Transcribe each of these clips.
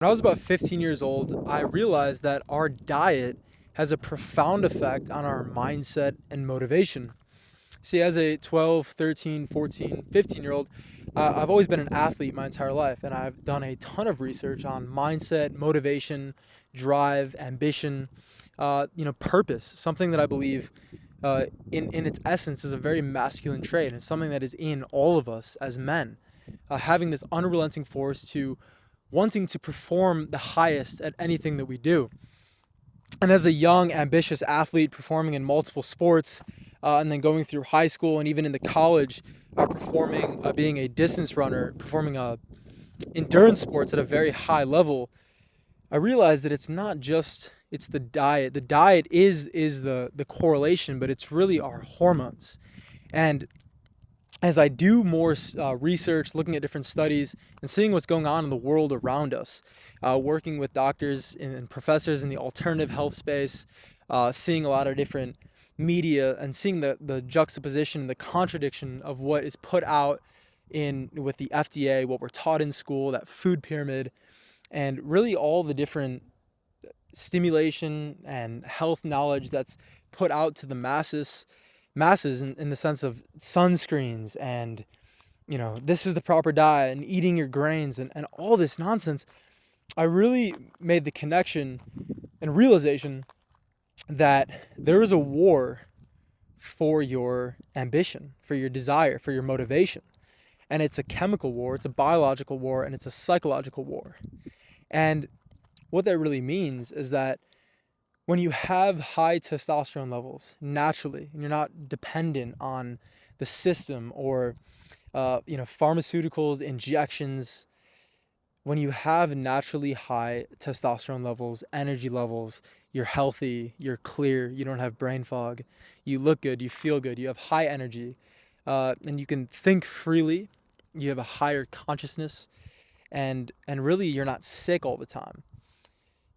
When I was about 15 years old, I realized that our diet has a profound effect on our mindset and motivation. See, as a 12, 13, 14, 15 year old, I've always been an athlete my entire life, and I've done a ton of research on mindset, motivation, drive, ambition, purpose, something that I believe in its essence is a very masculine trait. It's something that is in all of us as men, having this unrelenting force to wanting to perform the highest at anything that we do. And as a young, ambitious athlete performing in multiple sports, and then going through high school and even into college, being a distance runner, performing endurance sports at a very high level, I realized that it's not just it's the diet. The diet is the correlation, but it's really our hormones. And as I do more research, looking at different studies and seeing what's going on in the world around us, working with doctors and professors in the alternative health space, seeing a lot of different media and seeing the juxtaposition, the contradiction of what is put out in with the FDA, what we're taught in school, that food pyramid, and really all the different stimulation and health knowledge that's put out to the masses in the sense of sunscreens and this is the proper diet and eating your grains and all this nonsense. I really made the connection and realization that there is a war for your ambition, for your desire, for your motivation. And it's a chemical war, it's a biological war, and it's a psychological war. And what that really means is that when you have high testosterone levels naturally, and you're not dependent on the system or pharmaceuticals, injections, when you have naturally high testosterone levels, energy levels, you're healthy, you're clear, you don't have brain fog, you look good, you feel good, you have high energy, and you can think freely, you have a higher consciousness, and really you're not sick all the time.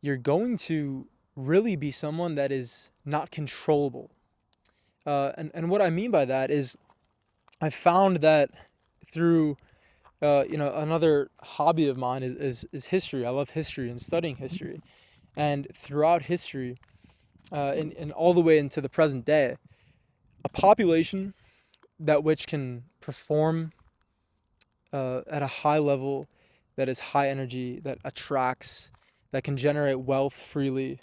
You're going to really be someone that is not controllable. And what I mean by that is I found that through another hobby of mine is history. I love history and studying history. And throughout history, and all the way into the present day, a population that which can perform at a high level, that is high energy, that attracts, that can generate wealth freely,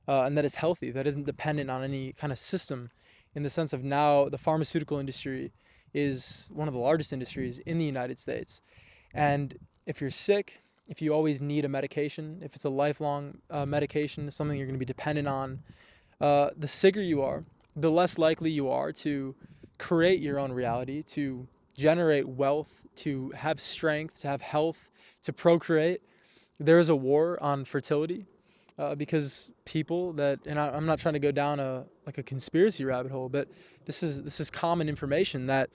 and that is healthy, that isn't dependent on any kind of system, in the sense of now the pharmaceutical industry is one of the largest industries in the United States. And if you're sick, if you always need a medication, if it's a lifelong medication, something you're going to be dependent on, the sicker you are, the less likely you are to create your own reality, to generate wealth, to have strength, to have health, to procreate. There is a war on fertility because people that, and I'm not trying to go down a conspiracy rabbit hole, but this is common information that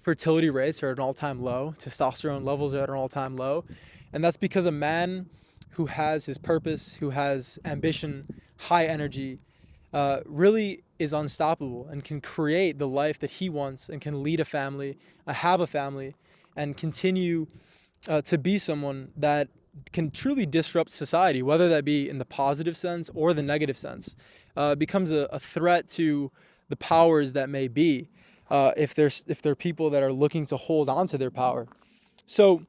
fertility rates are at an all-time low, testosterone levels are at an all-time low, and that's because a man who has his purpose, who has ambition, high energy, really is unstoppable and can create the life that he wants and can lead a family, have a family, and continue to be someone that can truly disrupt society, whether that be in the positive sense or the negative sense. Becomes a threat to the powers that may be, if they're people that are looking to hold on to their power. So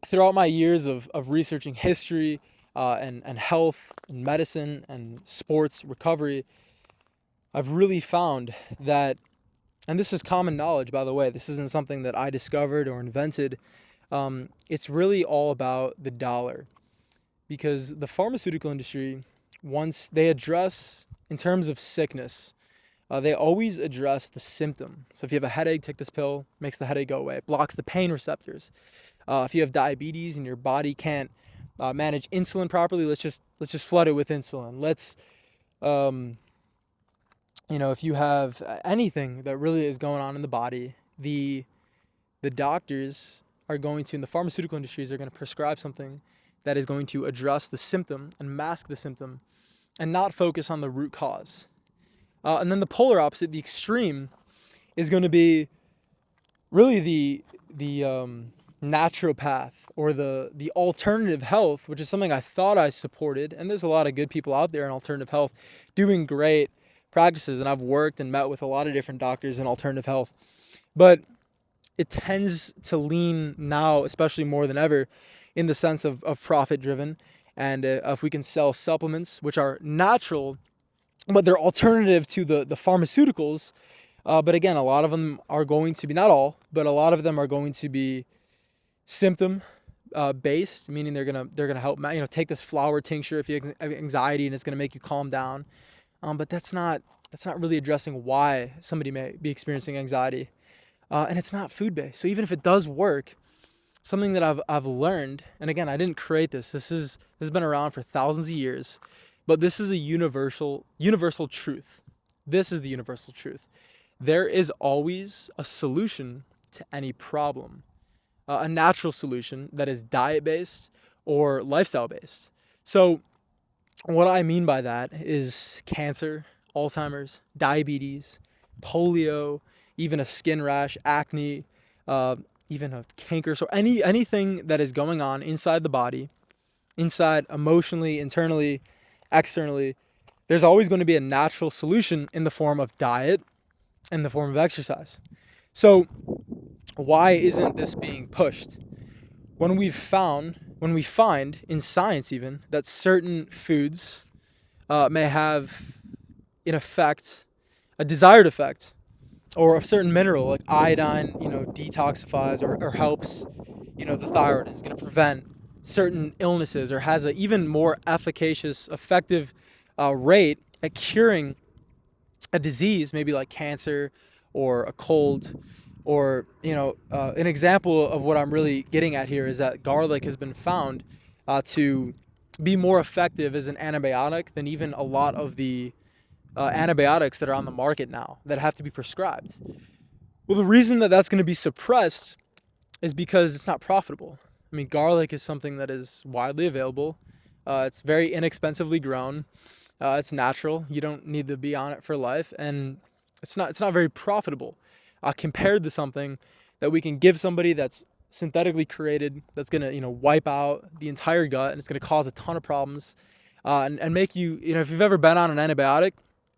throughout my years of researching history and health and medicine and sports recovery, I've really found that, and this is common knowledge, by the way, this isn't something that I discovered or invented. It's really all about the dollar, because the pharmaceutical industry, once they address in terms of sickness, they always address the symptom. So if you have a headache, take this pill, makes the headache go away. It blocks the pain receptors. If you have diabetes and your body can't manage insulin properly, let's just flood it with insulin. If you have anything that really is going on in the body, the doctors are going to, in the pharmaceutical industries, are going to prescribe something that is going to address the symptom and mask the symptom and not focus on the root cause. And then the polar opposite, the extreme, is going to be really the naturopath or the alternative health, which is something I thought I supported, and there's a lot of good people out there in alternative health doing great practices, and I've worked and met with a lot of different doctors in alternative health, but it tends to lean now, especially more than ever, in the sense of profit driven, and if we can sell supplements which are natural but they're alternative to the pharmaceuticals. But again, a lot of them are going to be, not all, but a lot of them are going to be symptom based, meaning they're gonna help. Take this flower tincture if you have anxiety, and it's gonna make you calm down. But that's not really addressing why somebody may be experiencing anxiety, and it's not food based. So even if it does work, something that I've learned, and again, I didn't create this. This has been around for thousands of years, but this is a universal truth. This is the universal truth. There is always a solution to any problem, a natural solution that is diet based or lifestyle based. So what I mean by that is cancer, Alzheimer's, diabetes, polio, even a skin rash, acne, even a canker. So anything that is going on inside the body, inside emotionally, internally, externally, there's always going to be a natural solution in the form of diet, in the form of exercise. So why isn't this being pushed? When we find in science even that certain foods may have an effect, a desired effect, or a certain mineral like iodine, detoxifies or helps, the thyroid, is going to prevent certain illnesses, or has an even more efficacious, effective rate at curing a disease, maybe like cancer or a cold, or an example of what I'm really getting at here is that garlic has been found to be more effective as an antibiotic than even a lot of the antibiotics that are on the market now that have to be prescribed. Well, the reason that that's going to be suppressed is because it's not profitable. I mean, garlic is something that is widely available. It's very inexpensively grown. It's natural. You don't need to be on it for life, and it's not very profitable compared to something that we can give somebody that's synthetically created, that's gonna wipe out the entire gut, and it's gonna cause a ton of problems, and make you, if you've ever been on an antibiotic,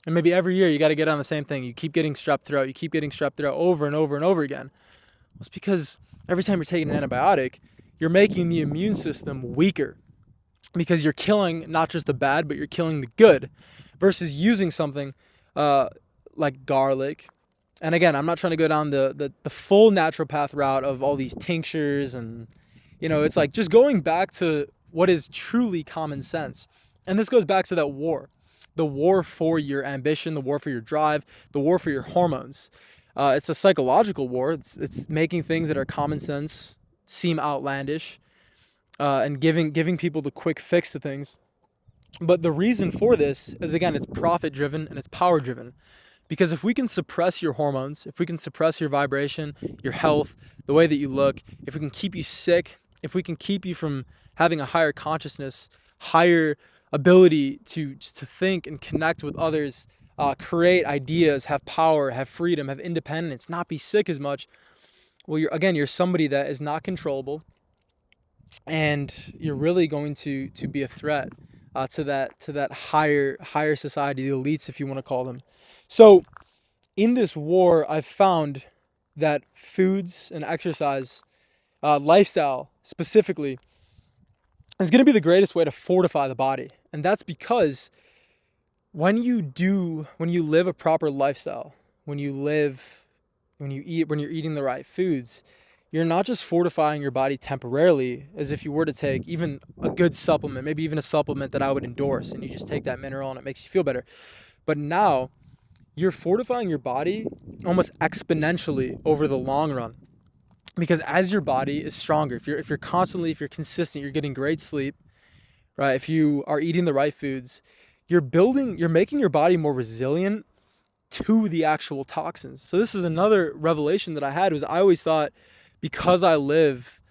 and maybe every year you got to get on the same thing, you keep getting strep throat over and over and over again. Well, it's because every time you're taking an antibiotic, you're making the immune system weaker, because you're killing not just the bad, but you're killing the good, versus using something like garlic. And again, I'm not trying to go down the full naturopath route of all these tinctures, and it's like just going back to what is truly common sense. And this goes back to that war, the war for your ambition, the war for your drive, the war for your hormones. It's a psychological war. It's making things that are common sense seem outlandish, and giving people the quick fix to things. But the reason for this is, again, it's profit driven and it's power driven. Because if we can suppress your hormones, if we can suppress your vibration, your health, the way that you look, if we can keep you sick, if we can keep you from having a higher consciousness, higher ability to think and connect with others, create ideas, have power, have freedom, have independence, not be sick as much, well, you're somebody that is not controllable, and you're really going to be a threat to that higher society, the elites, if you want to call them. So in this war, I've found that foods and exercise, lifestyle specifically, is going to be the greatest way to fortify the body. And that's because when you live a proper lifestyle, when you're eating the right foods, you're not just fortifying your body temporarily, as if you were to take even a good supplement, maybe even a supplement that I would endorse, and you just take that mineral and it makes you feel better. But now you're fortifying your body almost exponentially over the long run. Because as your body is stronger, if you're consistent, you're getting great sleep, right? If you are eating the right foods, you're making your body more resilient to the actual toxins. So this is another revelation that I had, was I always thought, because I live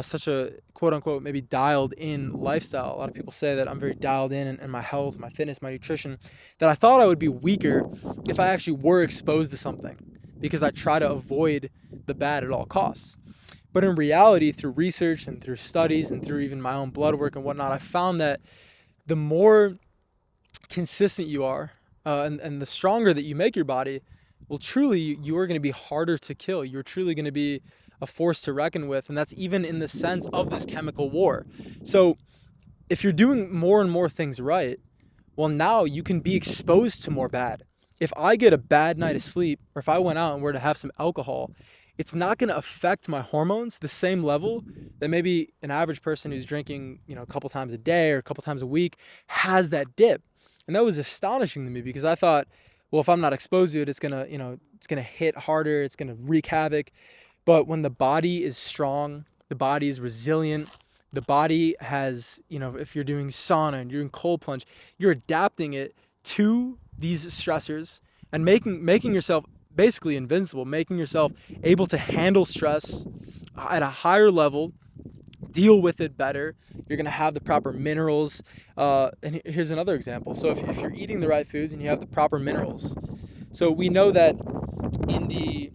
such a quote unquote maybe dialed in lifestyle, a lot of people say that I'm very dialed in my health, my fitness, my nutrition, that I thought I would be weaker if I actually were exposed to something, because I try to avoid the bad at all costs. But in reality, through research and through studies and through even my own blood work and whatnot, I found that the more consistent you are, and the stronger that you make your body, well, truly, you are going to be harder to kill. You're truly going to be a force to reckon with. And that's even in the sense of this chemical war. So if you're doing more and more things right, well, now you can be exposed to more bad. If I get a bad night of sleep, or if I went out and were to have some alcohol, it's not going to affect my hormones the same level that maybe an average person who's drinking, a couple times a day or a couple times a week has that dip. And that was astonishing to me because I thought, well, if I'm not exposed to it, it's gonna, it's gonna hit harder, it's gonna wreak havoc. But when the body is strong, the body is resilient, the body has, if you're doing sauna and you're doing cold plunge, you're adapting it to these stressors and making yourself basically invincible, making yourself able to handle stress at a higher level, deal with it better. You're going to have the proper minerals. And here's another example. So if you're eating the right foods and you have the proper minerals, so we know that in the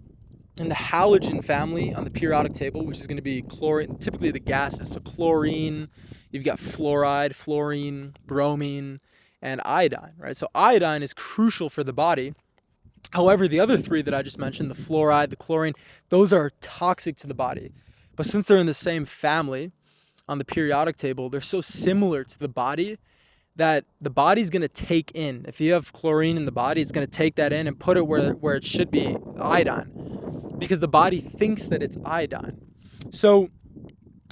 halogen family on the periodic table, which is going to be chlorine, typically the gases. So chlorine, you've got fluoride, fluorine, bromine, and iodine, right? So iodine is crucial for the body. However, the other three that I just mentioned, the fluoride, the chlorine, those are toxic to the body. But since they're in the same family on the periodic table, they're so similar to the body that the body's going to take in. If you have chlorine in the body, it's going to take that in and put it where it should be, iodine, because the body thinks that it's iodine. So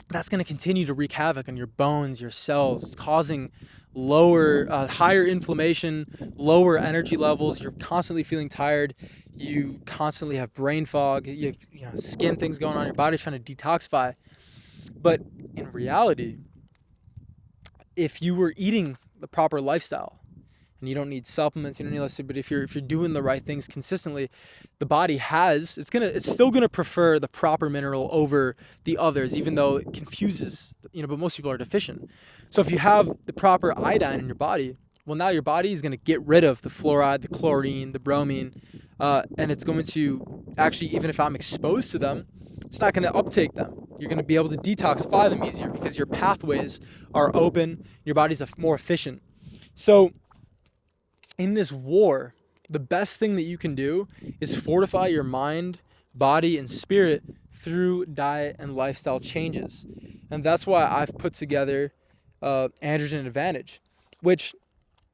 that's going to continue to wreak havoc on your bones, your cells. It's causing higher inflammation, lower energy levels. You're constantly feeling tired. You constantly have brain fog. You have skin things going on. Your body's trying to detoxify. But in reality, if you were eating the proper lifestyle, and you don't need supplements, you don't need less, but if you're doing the right things consistently, the body it's still gonna prefer the proper mineral over the others, even though it confuses, but most people are deficient. So if you have the proper iodine in your body, well, now your body is gonna get rid of the fluoride, the chlorine, the bromine, and it's going to actually, even if I'm exposed to them, it's not gonna uptake them. You're gonna be able to detoxify them easier because your pathways are open, your body's more efficient. So in this war, the best thing that you can do is fortify your mind, body, and spirit through diet and lifestyle changes. And that's why I've put together Androgen Advantage, which,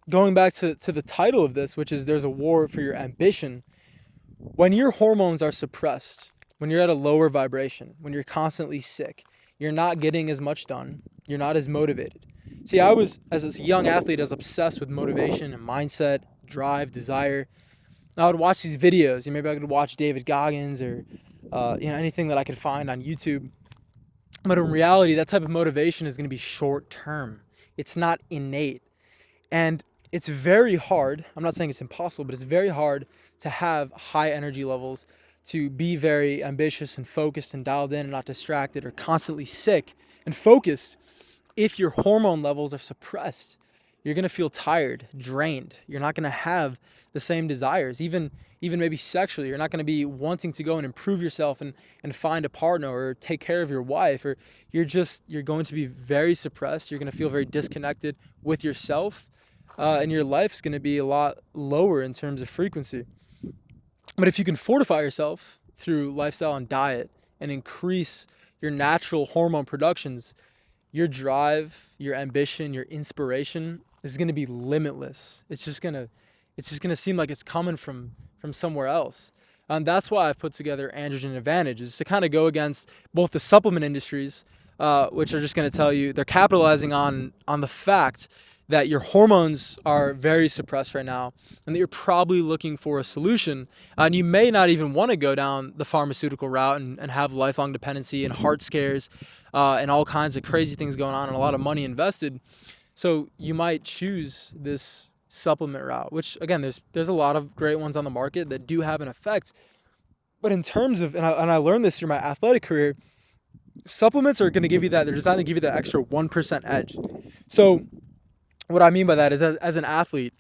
going back to the title of this, which is There's a War for Your Ambition, when your hormones are suppressed, when you're at a lower vibration, when you're constantly sick, you're not getting as much done, you're not as motivated. See, I was, as a young athlete, I was obsessed with motivation and mindset, drive, desire. I would watch these videos. Maybe I could watch David Goggins or anything that I could find on YouTube. But in reality, that type of motivation is going to be short term. It's not innate. And it's very hard. I'm not saying it's impossible, but it's very hard to have high energy levels, to be very ambitious and focused and dialed in and not distracted or constantly sick and focused. If your hormone levels are suppressed, you're going to feel tired, drained. You're not going to have the same desires, even maybe sexually. You're not going to be wanting to go and improve yourself and find a partner or take care of your wife, or you're going to be very suppressed. You're going to feel very disconnected with yourself, and your life's going to be a lot lower in terms of frequency. But if you can fortify yourself through lifestyle and diet and increase your natural hormone productions, your drive, your ambition, your inspiration is going to be limitless. It's just going to seem like it's coming from somewhere else. And that's why I've put together Androgen Advantage, is to kind of go against both the supplement industries, which are just going to tell you they're capitalizing on the fact that your hormones are very suppressed right now and that you're probably looking for a solution. And you may not even want to go down the pharmaceutical route and have lifelong dependency and heart scares and all kinds of crazy things going on and a lot of money invested. So you might choose this supplement route, which again, there's a lot of great ones on the market that do have an effect. But in terms of, and I learned this through my athletic career, supplements are going to give you that, they're designed to give you that extra 1% edge. So what I mean by that is, as an athlete,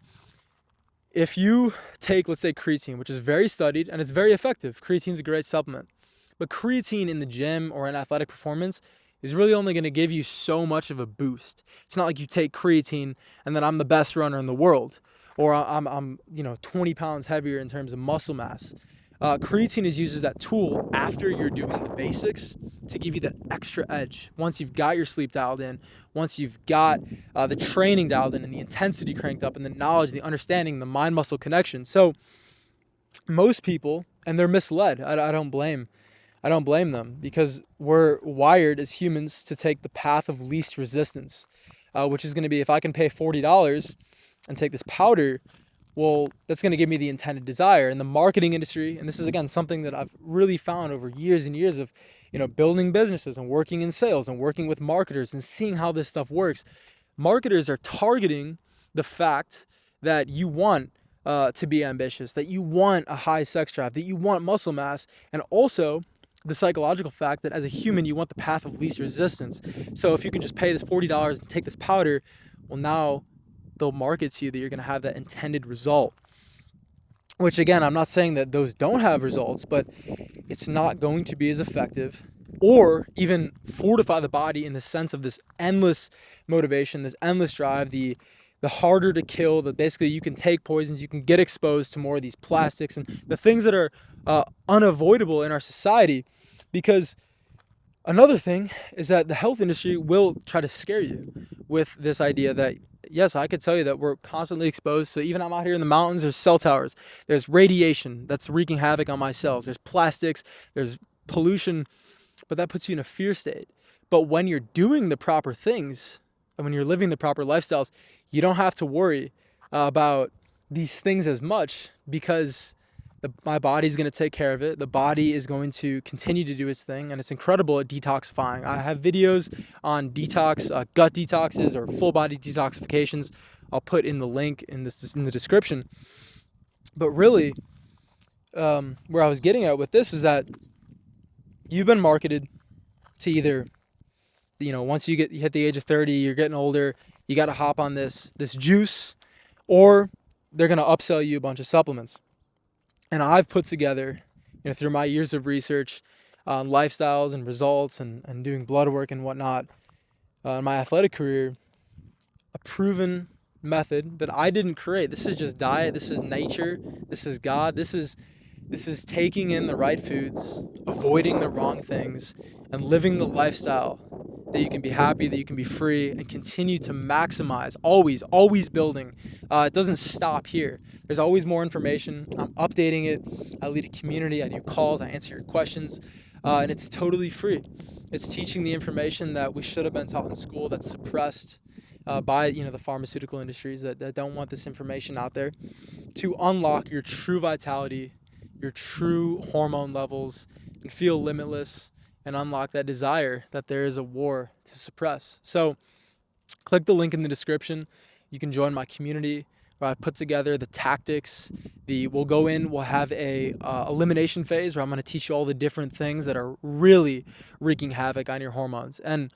if you take, let's say, creatine, which is very studied and it's very effective, creatine is a great supplement. But creatine in the gym or in athletic performance is really only going to give you so much of a boost. It's not like you take creatine and then I'm the best runner in the world, or I'm 20 pounds heavier in terms of muscle mass. Creatine is used as that tool after you're doing the basics to give you that extra edge. Once you've got your sleep dialed in, once you've got the training dialed in and the intensity cranked up and the knowledge, the understanding, the mind-muscle connection. So most people, and they're misled. I don't blame them, because we're wired as humans to take the path of least resistance, which is going to be, if I can pay $40 and take this powder, well, that's going to give me the intended desire. In the marketing industry, and this is again something that I've really found over years and years of, building businesses and working in sales and working with marketers and seeing how this stuff works. Marketers are targeting the fact that you want to be ambitious, that you want a high sex drive, that you want muscle mass, and also the psychological fact that as a human, you want the path of least resistance. So if you can just pay this $40 and take this powder, well, now they'll market to you that you're going to have that intended result. Which again, I'm not saying that those don't have results, but it's not going to be as effective or even fortify the body in the sense of this endless motivation, this endless drive, the harder to kill, that basically you can take poisons, you can get exposed to more of these plastics and the things that are unavoidable in our society. Because another thing is that the health industry will try to scare you with this idea that, yes, I could tell you that we're constantly exposed. So even I'm out here in the mountains, there's cell towers, there's radiation that's wreaking havoc on my cells, there's plastics, there's pollution, but that puts you in a fear state. But when you're doing the proper things and when you're living the proper lifestyles, you don't have to worry about these things as much, because my body's going to take care of it. The body is going to continue to do its thing, and it's incredible at detoxifying. I have videos on detox, gut detoxes, or full body detoxifications. I'll put in the link in the description. But really, where I was getting at with this is that you've been marketed to either, once you hit the age of 30, you're getting older, you got to hop on this juice, or they're going to upsell you a bunch of supplements. And I've put together, through my years of research on lifestyles and results and doing blood work and whatnot, in my athletic career, a proven method that I didn't create. This is just diet. This is nature. This is God. This is taking in the right foods, avoiding the wrong things, and living the lifestyle that you can be happy, that you can be free, and continue to maximize, always building. It doesn't stop here. There's always more information. I'm updating it. I lead a community. I do calls. I answer your questions. And it's totally free. It's teaching the information that we should have been taught in school, that's suppressed by the pharmaceutical industries that don't want this information out there, to unlock your true vitality, your true hormone levels, and feel limitless, and unlock that desire that there is a war to suppress. So click the link in the description. You can join my community where I put together the tactics. We'll have a elimination phase where I'm going to teach you all the different things that are really wreaking havoc on your hormones. And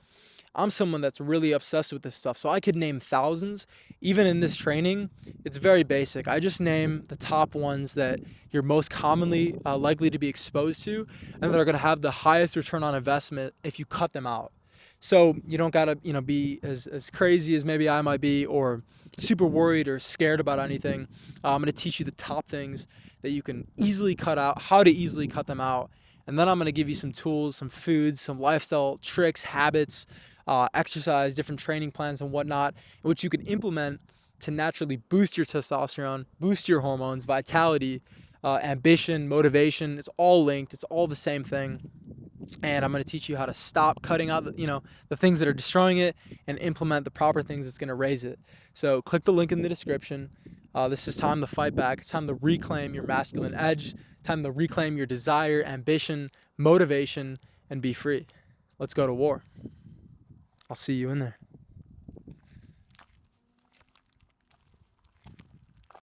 I'm someone that's really obsessed with this stuff, so I could name thousands. Even in this training, it's very basic. I just name the top ones that you're most commonly likely to be exposed to, and that are going to have the highest return on investment if you cut them out. So you don't gotta be as crazy as maybe I might be, or super worried or scared about anything. I'm going to teach you the top things that you can easily cut out, how to easily cut them out, and then I'm going to give you some tools, some foods, some lifestyle tricks, habits, exercise, different training plans and whatnot, which you can implement to naturally boost your testosterone, boost your hormones, vitality, ambition, motivation. It's all linked. It's all the same thing. And I'm going to teach you how to stop cutting out the things that are destroying it, and implement the proper things that's going to raise it. So click the link in the description. This is time to fight back. It's time to reclaim your masculine edge. Time to reclaim your desire, ambition, motivation, and be free. Let's go to war. I'll see you in there.